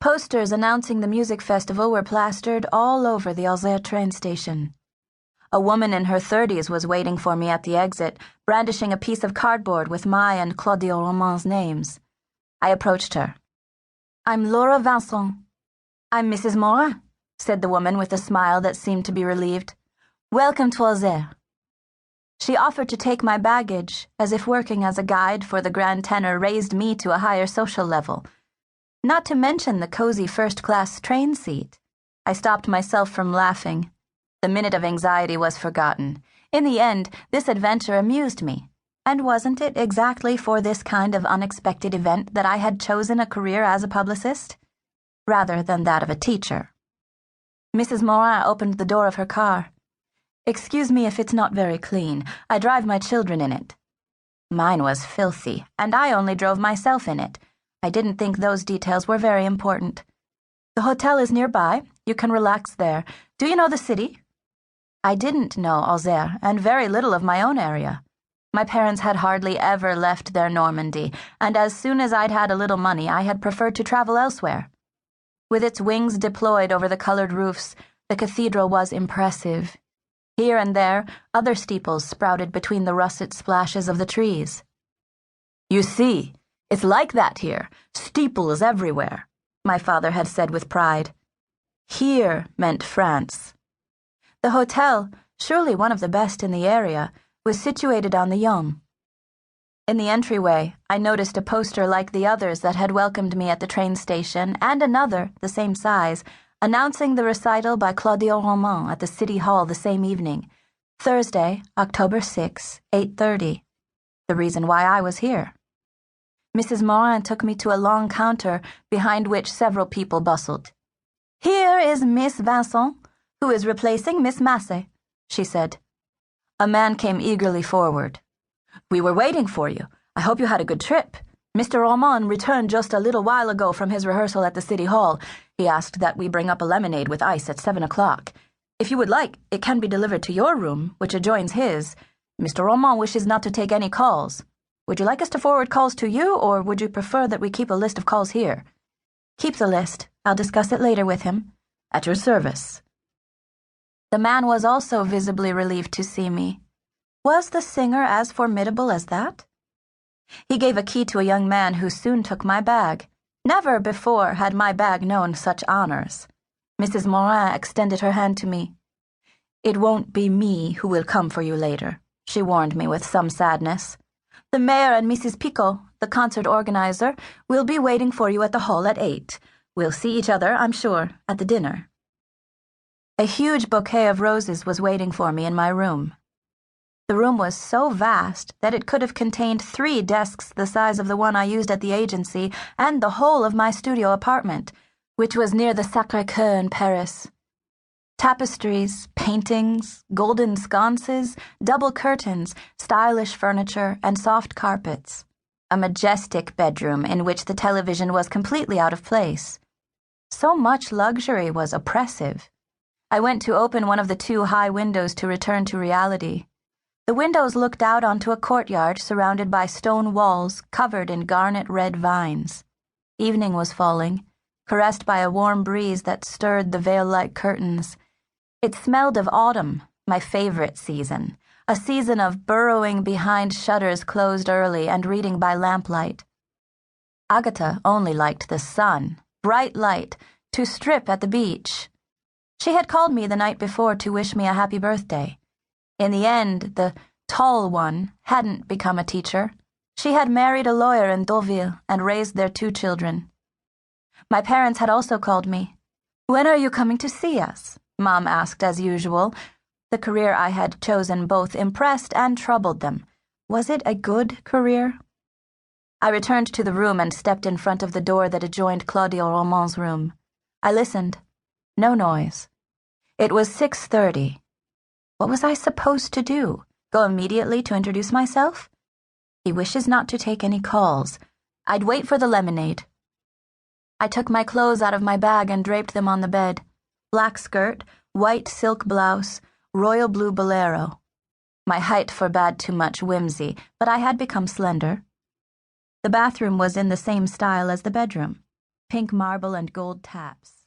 Posters announcing the music festival were plastered all over the Auxerre train station. A woman in her 30s was waiting for me at the exit, brandishing a piece of cardboard with my and Claudio Roman's names. I approached her. "I'm Laura Vincent." "I'm Mrs. Morin," said the woman with a smile that seemed to be relieved. "Welcome to Auxerre." She offered to take my baggage, as if working as a guide for the grand tenor raised me to a higher social level. Not to mention the cozy first-class train seat. I stopped myself from laughing. The minute of anxiety was forgotten. In the end, this adventure amused me. And wasn't it exactly for this kind of unexpected event that I had chosen a career as a publicist, rather than that of a teacher? Mrs. Morin opened the door of her car. "Excuse me if it's not very clean. I drive my children in it." Mine was filthy, and I only drove myself in it. I didn't think those details were very important. "The hotel is nearby. You can relax there. Do you know the city?" I didn't know Auxerre, and very little of my own area. My parents had hardly ever left their Normandy, and as soon as I'd had a little money, I had preferred to travel elsewhere. With its wings deployed over the colored roofs, the cathedral was impressive. Here and there, other steeples sprouted between the russet splashes of the trees. "You see, it's like that here, steeples everywhere," my father had said with pride. Here meant France. The hotel, surely one of the best in the area, was situated on the Yonne. In the entryway, I noticed a poster like the others that had welcomed me at the train station, and another, the same size, announcing the recital by Claudio Roman at the City Hall the same evening, Thursday, October 6, 8:30. The reason why I was here. Mrs. Morin took me to a long counter behind which several people bustled. "Here is Miss Vincent, who is replacing Miss Massey," she said. A man came eagerly forward. "We were waiting for you. I hope you had a good trip. Mr. Roman returned just a little while ago from his rehearsal at the City Hall. He asked that we bring up a lemonade with ice at 7 o'clock. If you would like, it can be delivered to your room, which adjoins his. Mr. Roman wishes not to take any calls. Would you like us to forward calls to you, or would you prefer that we keep a list of calls here?" "Keep the list. I'll discuss it later with him." "At your service." The man was also visibly relieved to see me. Was the singer as formidable as that? He gave a key to a young man who soon took my bag. Never before had my bag known such honors. Mrs. Morin extended her hand to me. "It won't be me who will come for you later," she warned me with some sadness. "The mayor and Mrs. Picot, the concert organizer, will be waiting for you at the hall at 8. We'll see each other, I'm sure, at the dinner." A huge bouquet of roses was waiting for me in my room. The room was so vast that it could have contained 3 desks the size of the one I used at the agency and the whole of my studio apartment, which was near the Sacré-Cœur in Paris. Tapestries, paintings, golden sconces, double curtains, stylish furniture, and soft carpets. A majestic bedroom in which the television was completely out of place. So much luxury was oppressive. I went to open one of the 2 high windows to return to reality. The windows looked out onto a courtyard surrounded by stone walls covered in garnet red vines. Evening was falling, caressed by a warm breeze that stirred the veil-like curtains. It smelled of autumn, my favorite season, a season of burrowing behind shutters closed early and reading by lamplight. Agatha only liked the sun, bright light, to strip at the beach. She had called me the night before to wish me a happy birthday. In the end, the tall one hadn't become a teacher. She had married a lawyer in Deauville and raised their 2 children. My parents had also called me. "When are you coming to see us?" Mom asked as usual. The career I had chosen both impressed and troubled them. Was it a good career? I returned to the room and stepped in front of the door that adjoined Claudio Roman's room. I listened. No noise. It was 6:30. What was I supposed to do? Go immediately to introduce myself? He wishes not to take any calls. I'd wait for the lemonade. I took my clothes out of my bag and draped them on the bed. Black skirt, white silk blouse, royal blue bolero. My height forbade too much whimsy, but I had become slender. The bathroom was in the same style as the bedroom. pink marble and gold taps.